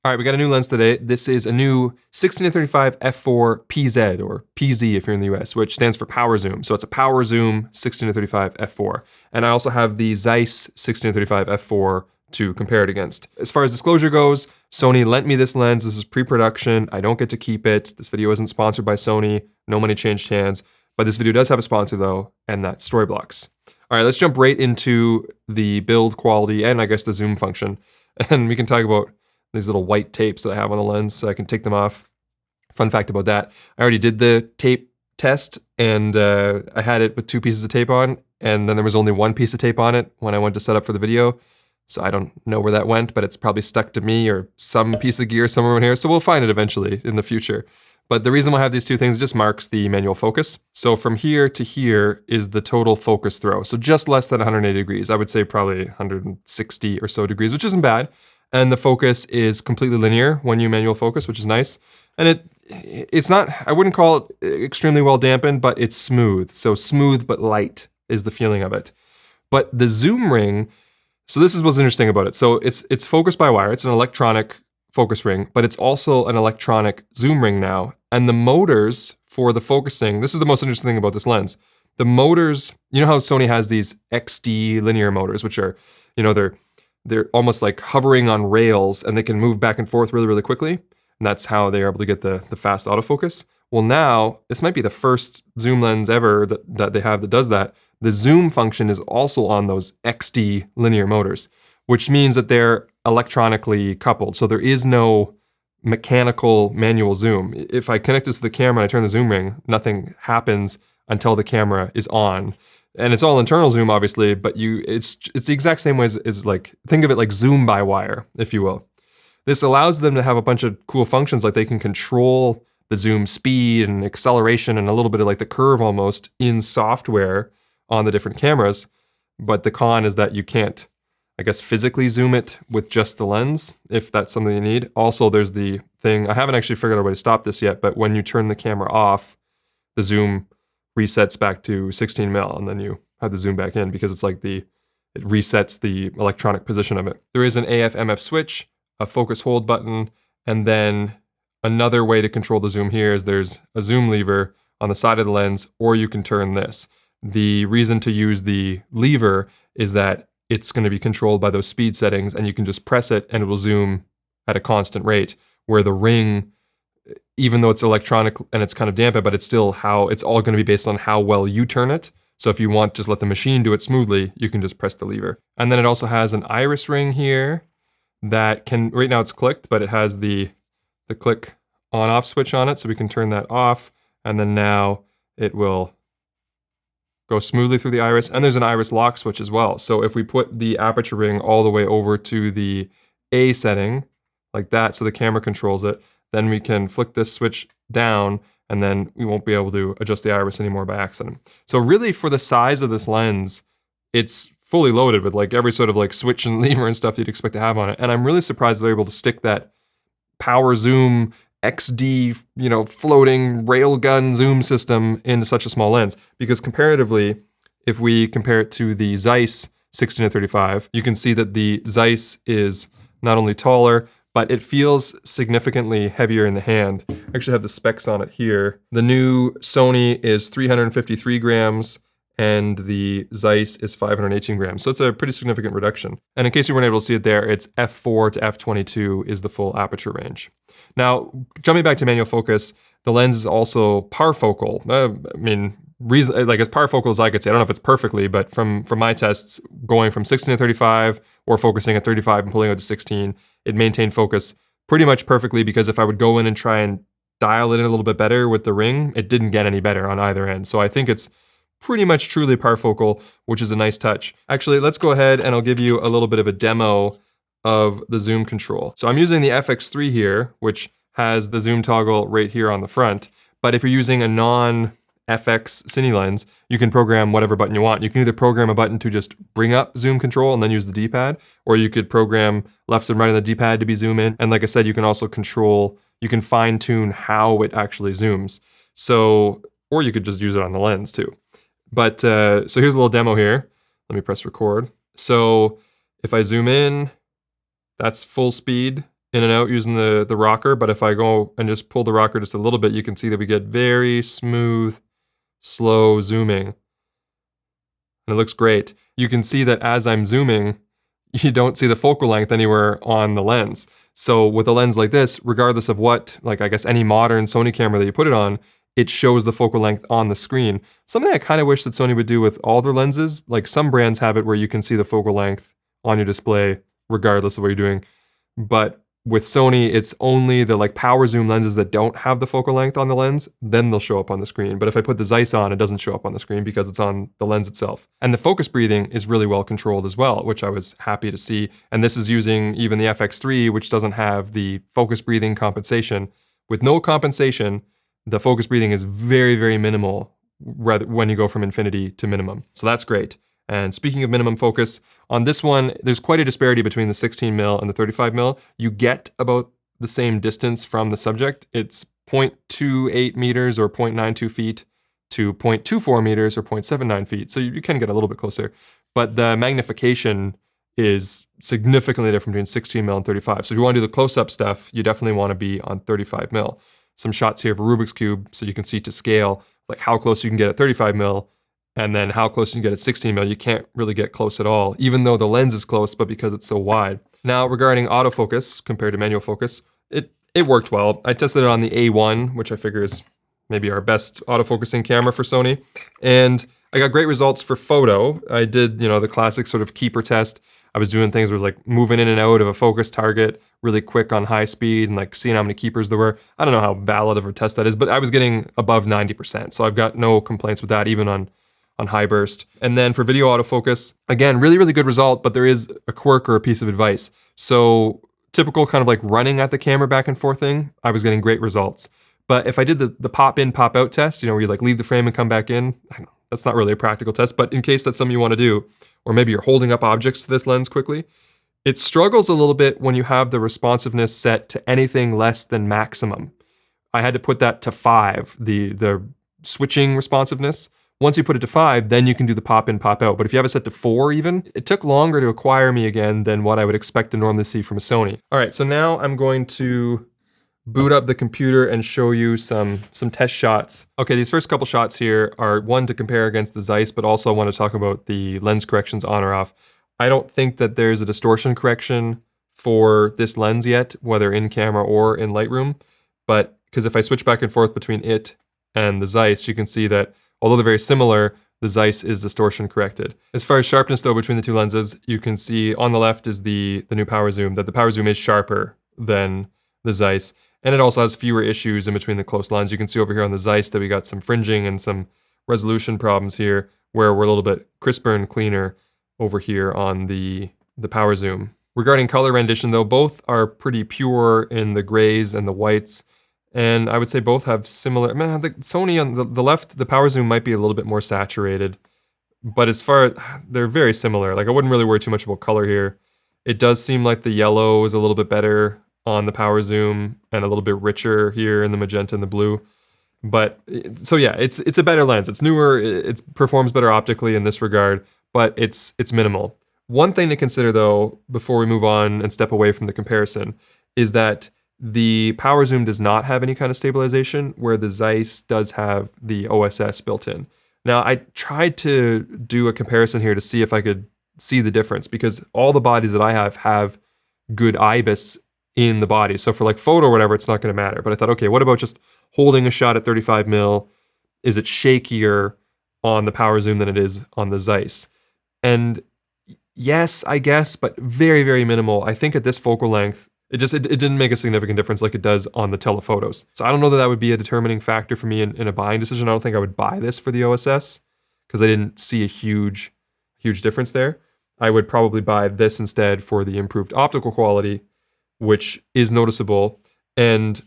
All right, we got a new lens today. This is a new 16-35 f4 PZ, or PZ if you're in the US, which stands for power zoom. So it's a power zoom 16-35 f4. And I also have the Zeiss 16-35 f4 to compare it against. As far as disclosure goes, Sony lent me this lens. This is pre-production. I don't get to keep it. This video isn't sponsored by Sony. No money changed hands. But this video does have a sponsor though, and that's Storyblocks. All right, let's jump right into the build quality and I guess the zoom function. And we can talk about these little white tapes that I have on the lens, so I can take them off. Fun fact about that, I already did the tape test, and I had it with 2 pieces of tape on, and then there was only 1 piece of tape on it when I went to set up for the video. So I don't know where that went, but it's probably stuck to me or some piece of gear somewhere in here, so we'll find it eventually in the future. But the reason why I have these 2 things just marks the manual focus. So from here to here is the total focus throw. So just less than 180 degrees. I would say probably 160 or so degrees, which isn't bad. And the focus is completely linear when you manual focus, which is nice. And it's not, I wouldn't call it extremely well dampened, but it's smooth. So smooth but light is the feeling of it. But the zoom ring, so this is what's interesting about it. So it's focused by wire. It's an electronic focus ring, but it's also an electronic zoom ring now. And the motors for the focusing, this is the most interesting thing about this lens. The motors, you know how Sony has these XD linear motors, which are, you know, they're almost like hovering on rails and they can move back and forth really, really quickly. And that's how they're able to get the fast autofocus. Well, now, this might be the first zoom lens ever that they have that does that. The zoom function is also on those XD linear motors, which means that they're electronically coupled. So there is no mechanical manual zoom. If I connect this to the camera and I turn the zoom ring, nothing happens until the camera is on. And it's all internal zoom, obviously, but it's the exact same way as like, think of it like zoom by wire, if you will. This allows them to have a bunch of cool functions, like they can control the zoom speed and acceleration and a little bit of like the curve almost in software on the different cameras. But the con is that you can't, I guess, physically zoom it with just the lens, if that's something you need. Also, there's the thing, I haven't actually figured out a way to stop this yet, but when you turn the camera off, the zoom resets back to 16 mil, and then you have the zoom back in because it's like it resets the electronic position of it. There is an AF/MF switch, a focus hold button, and then another way to control the zoom here is there's a zoom lever on the side of the lens, or you can turn this. The reason to use the lever is that it's going to be controlled by those speed settings, and you can just press it and it will zoom at a constant rate, where the ring, even though it's electronic and it's kind of dampened, but it's still it's all going to be based on how well you turn it. So if you want just let the machine do it smoothly, you can just press the lever. And then it also has an iris ring here that can, right now it's clicked, but it has the click on off switch on it. So we can turn that off, and then now it will go smoothly through the iris. And there's an iris lock switch as well. So if we put the aperture ring all the way over to the A setting, like that, so the camera controls it, then we can flick this switch down, and then we won't be able to adjust the iris anymore by accident. So really, for the size of this lens, it's fully loaded with like every sort of like switch and lever and stuff you'd expect to have on it. And I'm really surprised they're able to stick that power zoom XD, you know, floating railgun zoom system into such a small lens. Because comparatively, if we compare it to the Zeiss 16-35, you can see that the Zeiss is not only taller, but it feels significantly heavier in the hand. I actually have the specs on it here. The new Sony is 353 grams, and the Zeiss is 518 grams. So it's a pretty significant reduction. And in case you weren't able to see it there, it's f4 to f22 is the full aperture range. Now, jumping back to manual focus, the lens is also parfocal. I mean, like as parfocal as I could say. I don't know if it's perfectly, but from my tests, going from 16-35 or focusing at 35 and pulling out to 16, it maintained focus pretty much perfectly, because if I would go in and try and dial it in a little bit better with the ring, it didn't get any better on either end. So I think it's pretty much truly parfocal, which is a nice touch. Actually, let's go ahead and I'll give you a little bit of a demo of the zoom control. So I'm using the FX3 here, which has the zoom toggle right here on the front. But if you're using a non-FX Cine lens, you can program whatever button you want. You can either program a button to just bring up zoom control and then use the D-pad, or you could program left and right on the D-pad to be zoom in. And like I said, you can also you can fine tune how it actually zooms. So, or you could just use it on the lens too. But so here's a little demo here. Let me press record. So if I zoom in, that's full speed in and out using the rocker, but if I go and just pull the rocker just a little bit, you can see that we get very smooth, slow zooming. And it looks great. You can see that as I'm zooming, you don't see the focal length anywhere on the lens. So with a lens like this, regardless of what, like I guess any modern Sony camera that you put it on, it shows the focal length on the screen. Something I kind of wish that Sony would do with all their lenses. Like some brands have it where you can see the focal length on your display regardless of what you're doing. But with Sony, it's only the like power zoom lenses that don't have the focal length on the lens, then they'll show up on the screen. But if I put the Zeiss on, it doesn't show up on the screen because it's on the lens itself. And the focus breathing is really well controlled as well, which I was happy to see. And this is using even the FX3, which doesn't have the focus breathing compensation. With no compensation, the focus breathing is very, very minimal when you go from infinity to minimum. So that's great. And speaking of minimum focus, on this one, there's quite a disparity between the 16mm and the 35mm. You get about the same distance from the subject. It's 0.28 meters or 0.92 feet to 0.24 meters or 0.79 feet. So you can get a little bit closer. But the magnification is significantly different between 16mm and 35. So if you want to do the close-up stuff, you definitely want to be on 35mm. Some shots here of a Rubik's Cube so you can see to scale, like how close you can get at 35mm, and then how close you can get at 16mm. You can't really get close at all, even though the lens is close, but because it's so wide. Now, regarding autofocus compared to manual focus, it worked well. I tested it on the A1, which I figure is maybe our best autofocusing camera for Sony, and I got great results for photo. I did, the classic sort of keeper test. I was doing things where it was like moving in and out of a focus target really quick on high speed and like seeing how many keepers there were. I don't know how valid of a test that is, but I was getting above 90%. So I've got no complaints with that, even on high burst. And then for video autofocus, again, really, really good result, but there is a quirk or a piece of advice. So typical kind of like running at the camera back and forth thing, I was getting great results. But if I did the pop in, pop out test, where you like leave the frame and come back in, I know, that's not really a practical test, but in case that's something you want to do, or maybe you're holding up objects to this lens quickly, it struggles a little bit when you have the responsiveness set to anything less than maximum. I had to put that to 5, the switching responsiveness. Once you put it to 5, then you can do the pop in, pop out. But if you have it set to 4 even, it took longer to acquire me again than what I would expect to normally see from a Sony. All right, so now I'm going to boot up the computer and show you some test shots. Okay, these first couple shots here are one to compare against the Zeiss, but also I want to talk about the lens corrections on or off. I don't think that there's a distortion correction for this lens yet, whether in camera or in Lightroom, but because if I switch back and forth between it and the Zeiss, you can see that although they're very similar, the Zeiss is distortion corrected. As far as sharpness though, between the two lenses, you can see on the left is the new power zoom, that the power zoom is sharper than the Zeiss. And it also has fewer issues in between the close lines. You can see over here on the Zeiss that we got some fringing and some resolution problems here, where we're a little bit crisper and cleaner over here on the power zoom. Regarding color rendition though, both are pretty pure in the grays and the whites. And I would say both have similar, the Sony on the left, the power zoom might be a little bit more saturated, but they're very similar. Like I wouldn't really worry too much about color here. It does seem like the yellow is a little bit better on the power zoom and a little bit richer here in the magenta and the blue. But so yeah, it's a better lens. It's newer, it performs better optically in this regard, but it's minimal. One thing to consider though, before we move on and step away from the comparison, is that the power zoom does not have any kind of stabilization, where the Zeiss does have the OSS built in. Now, I tried to do a comparison here to see if I could see the difference, because all the bodies that I have good IBIS in the body. So for like photo or whatever, it's not going to matter. But I thought, okay, what about just holding a shot at 35mm? Is it shakier on the power zoom than it is on the Zeiss? And yes, I guess, but very, very minimal. I think at this focal length, it didn't make a significant difference like it does on the telephotos. So I don't know that would be a determining factor for me in a buying decision. I don't think I would buy this for the OSS because I didn't see a huge difference there. I would probably buy this instead for the improved optical quality, which is noticeable. And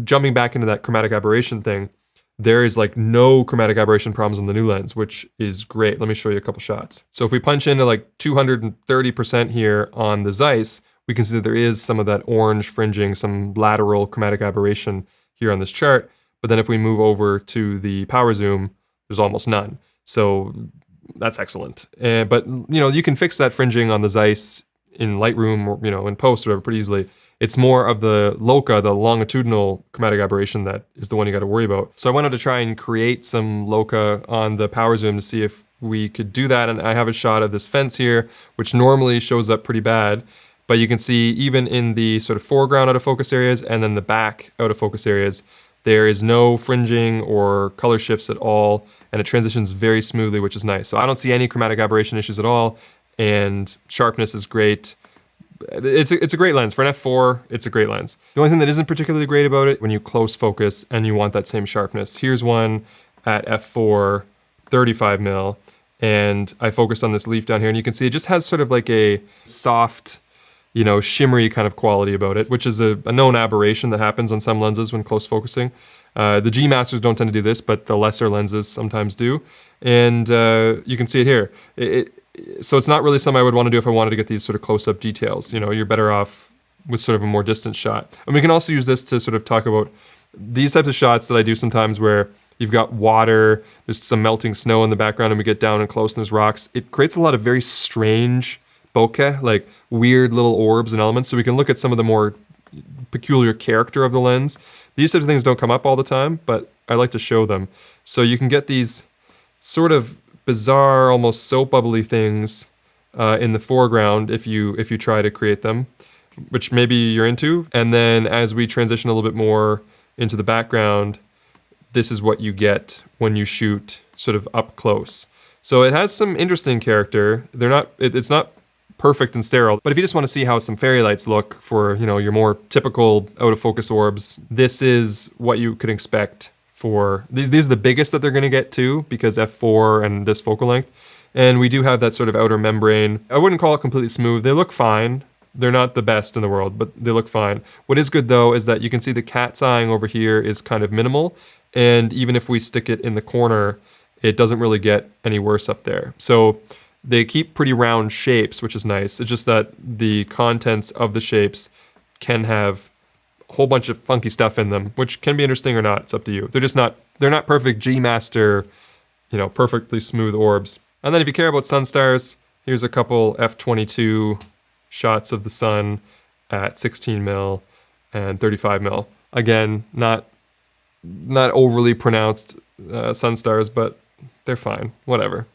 jumping back into that chromatic aberration thing, there is like no chromatic aberration problems on the new lens, which is great. Let me show you a couple shots. So if we punch into like 230% here on the Zeiss, we can see that there is some of that orange fringing, some lateral chromatic aberration here on this chart. But then if we move over to the power zoom, there's almost none. So that's excellent. But you can fix that fringing on the Zeiss in Lightroom or in post or whatever pretty easily. It's more of the loca, the longitudinal chromatic aberration, that is the one you got to worry about. So I wanted to try and create some loca on the power zoom to see if we could do that. And I have a shot of this fence here, which normally shows up pretty bad. But you can see even in the sort of foreground autofocus areas and then the back autofocus areas, there is no fringing or color shifts at all, and it transitions very smoothly, which is nice. So I don't see any chromatic aberration issues at all, and sharpness is great. It's a great lens. For an f4, it's a great lens. The only thing that isn't particularly great about it, when you close focus and you want that same sharpness. Here's one at f4, 35mm, and I focused on this leaf down here, and you can see it just has sort of like a soft, you know, shimmery kind of quality about it, which is a known aberration that happens on some lenses when close focusing. The G Masters don't tend to do this, but the lesser lenses sometimes do. And you can see it here. So it's not really something I would want to do if I wanted to get these sort of close-up details. You know, you're better off with sort of a more distant shot. And we can also use this to sort of talk about these types of shots that I do sometimes where you've got water, there's some melting snow in the background, and we get down and close and there's rocks. It creates a lot of very strange bokeh, like weird little orbs and elements, so we can look at some of the more peculiar character of the lens. These types of things don't come up all the time, but I like to show them. So you can get these sort of bizarre, almost soap bubbly things in the foreground if you try to create them, which maybe you're into. And then as we transition a little bit more into the background, this is what you get when you shoot sort of up close. So it has some interesting character. It's not perfect and sterile, but if you just want to see how some fairy lights look for, you know, your more typical out of focus orbs, this is what you could expect for these are the biggest that they're going to get too, because f4 and this focal length. And we do have that sort of outer membrane. I wouldn't call it completely smooth. They look fine. They're not the best in the world, but they look fine. What is good though is that you can see the cat's eyeing over here is kind of minimal, and even if we stick it in the corner, it doesn't really get any worse up there. So they keep pretty round shapes, which is nice. It's just that the contents of the shapes can have a whole bunch of funky stuff in them, which can be interesting or not. It's up to you. They're not perfect G Master, you know, perfectly smooth orbs. And then if you care about Sunstars, here's a couple f22 shots of the sun at 16mm and 35mm. Again, not overly pronounced Sunstars, but they're fine, whatever.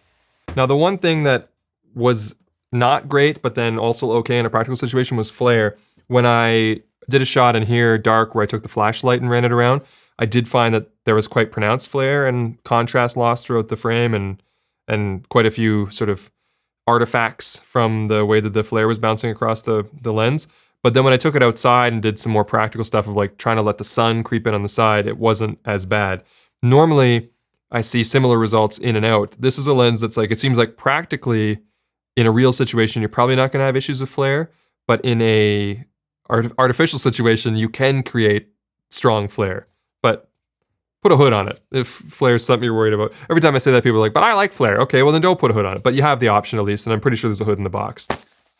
Now, the one thing that was not great, but then also okay in a practical situation was flare. When I did a shot in here, dark, where I took the flashlight and ran it around, I did find that there was quite pronounced flare and contrast loss throughout the frame, and quite a few sort of artifacts from the way that the flare was bouncing across the lens. But then when I took it outside and did some more practical stuff of like trying to let the sun creep in on the side, it wasn't as bad. Normally, I see similar results in and out. This is a lens that's like, it seems like practically in a real situation, you're probably not gonna have issues with flare, but in a artificial situation, you can create strong flare. But put a hood on it if flare is something you're worried about. Every time I say that, people are like, but I like flare. Okay, well then don't put a hood on it. But you have the option at least, and I'm pretty sure there's a hood in the box.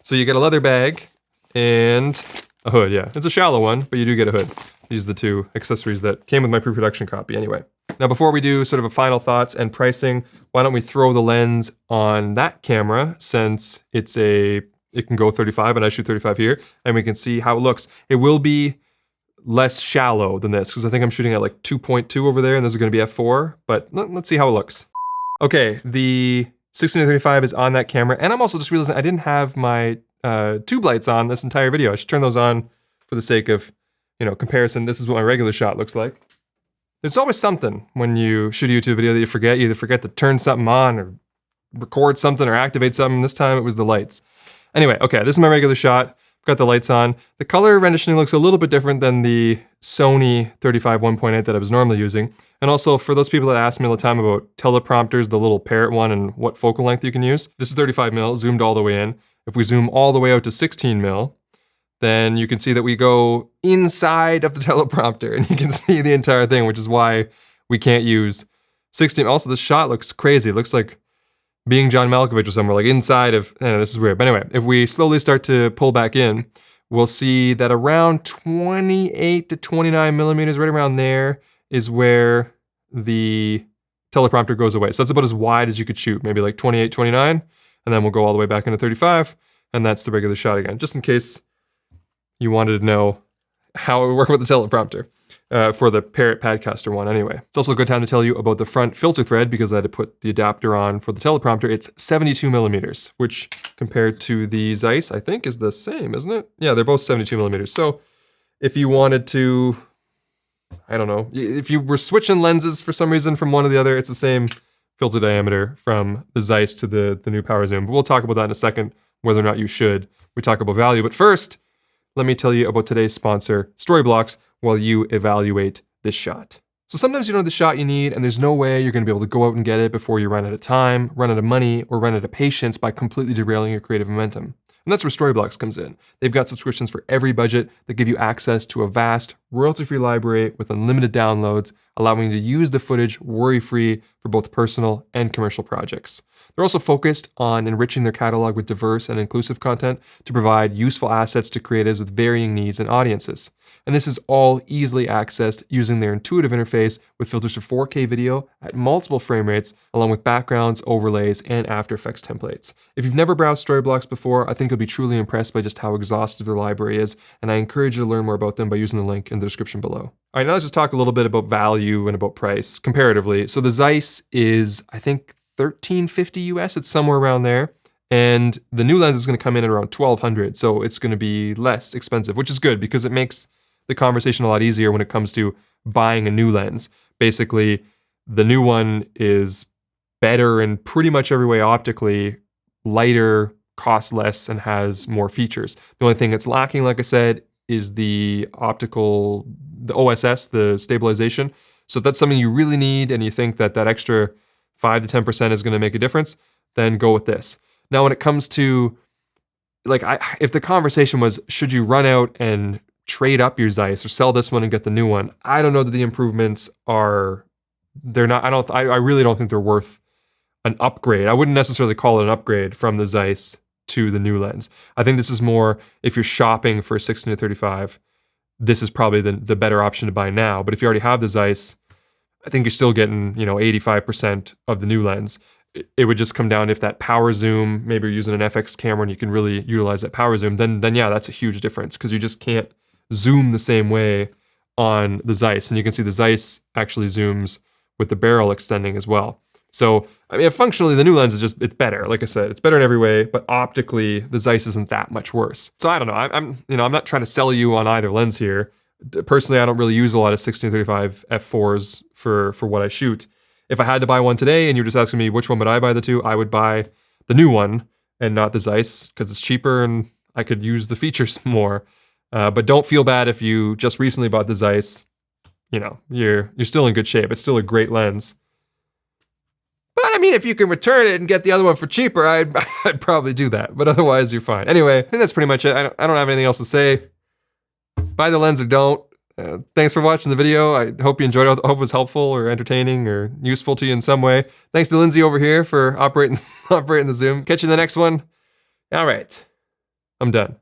So you get a leather bag and a hood, yeah. It's a shallow one, but you do get a hood. These are the two accessories that came with my pre-production copy anyway. Now, before we do sort of a final thoughts and pricing, why don't we throw the lens on that camera, since it can go 35 and I shoot 35 here, and we can see how it looks. It will be less shallow than this, because I think I'm shooting at like 2.2 over there, and this is gonna be f4, but let's see how it looks. Okay, the 16-35 is on that camera, and I'm also just realizing I didn't have my tube lights on this entire video. I should turn those on for the sake of, you know, comparison. This is what my regular shot looks like. There's always something when you shoot a YouTube video that you forget. You either forget to turn something on or record something or activate something. This time it was the lights. Anyway, okay, this is my regular shot. Got the lights on. The color renditioning looks a little bit different than the Sony 35 1.8 that I was normally using. And also, for those people that ask me all the time about teleprompters, the little parrot one, and what focal length you can use, this is 35mm, zoomed all the way in. If we zoom all the way out to 16mm, then you can see that we go inside of the teleprompter, and you can see the entire thing, which is why we can't use 16. Also, the shot looks crazy. It looks like being John Malkovich or somewhere, like inside of, this is weird. But anyway, if we slowly start to pull back in, we'll see that around 28 to 29 millimeters, right around there, is where the teleprompter goes away. So that's about as wide as you could shoot, maybe like 28, 29, and then we'll go all the way back into 35, and that's the regular shot again, just in case you wanted to know how it would work with the teleprompter. For the Parrot Padcaster one anyway. It's also a good time to tell you about the front filter thread because I had to put the adapter on for the teleprompter. It's 72 millimeters, which compared to the Zeiss, I think is the same, isn't it? Yeah, they're both 72 millimeters. So if you wanted to, I don't know, if you were switching lenses for some reason from one to the other, it's the same filter diameter from the Zeiss to the new power zoom. But we'll talk about that in a second, whether or not you should. We talk about value. But first, let me tell you about today's sponsor, Storyblocks, while you evaluate this shot. So sometimes you don't have the shot you need, and there's no way you're gonna be able to go out and get it before you run out of time, run out of money, or run out of patience by completely derailing your creative momentum. And that's where Storyblocks comes in. They've got subscriptions for every budget that give you access to a vast, royalty-free library with unlimited downloads, allowing you to use the footage worry-free for both personal and commercial projects. They're also focused on enriching their catalog with diverse and inclusive content to provide useful assets to creatives with varying needs and audiences. And this is all easily accessed using their intuitive interface with filters for 4K video at multiple frame rates, along with backgrounds, overlays, and After Effects templates. If you've never browsed Storyblocks before, I think you'll be truly impressed by just how exhaustive their library is, and I encourage you to learn more about them by using the link in the description below. All right, now let's just talk a little bit about value and about price comparatively. So the Zeiss is, I think, $1350 US, it's somewhere around there. And the new lens is gonna come in at around $1200, so it's gonna be less expensive, which is good because it makes the conversation a lot easier when it comes to buying a new lens. Basically, the new one is better in pretty much every way optically, lighter, costs less, and has more features. The only thing that's lacking, like I said, is the optical, the OSS, the stabilization. So if that's something you really need and you think that that extra 5 to 10% is gonna make a difference, then go with this. Now, when it comes to, like, if the conversation was, should you run out and trade up your Zeiss or sell this one and get the new one, I don't know that the improvements are, they're not, I really don't think they're worth an upgrade. I wouldn't necessarily call it an upgrade from the Zeiss to the new lens. I think this is more, if you're shopping for a 16-35, this is probably the better option to buy now. But if you already have the Zeiss, I think you're still getting, 85% of the new lens. It would just come down if that power zoom, maybe you're using an FX camera and you can really utilize that power zoom, then yeah, that's a huge difference because you just can't zoom the same way on the Zeiss. And you can see the Zeiss actually zooms with the barrel extending as well. So, I mean, functionally, the new lens is just, it's better. Like I said, it's better in every way, but optically, the Zeiss isn't that much worse. So I don't know, I'm not trying to sell you on either lens here. Personally, I don't really use a lot of 16-35 f4s for what I shoot. If I had to buy one today and you're just asking me which one would I buy the two, I would buy the new one and not the Zeiss because it's cheaper and I could use the features more. But don't feel bad if you just recently bought the Zeiss. You're still in good shape. It's still a great lens. But I mean, if you can return it and get the other one for cheaper, I'd probably do that. But otherwise, you're fine. Anyway, I think that's pretty much it. I don't have anything else to say. Buy the lens or don't. Thanks for watching the video. I hope you enjoyed it. I hope it was helpful or entertaining or useful to you in some way. Thanks to Lindsay over here for operating the Zoom. Catch you in the next one. All right, I'm done.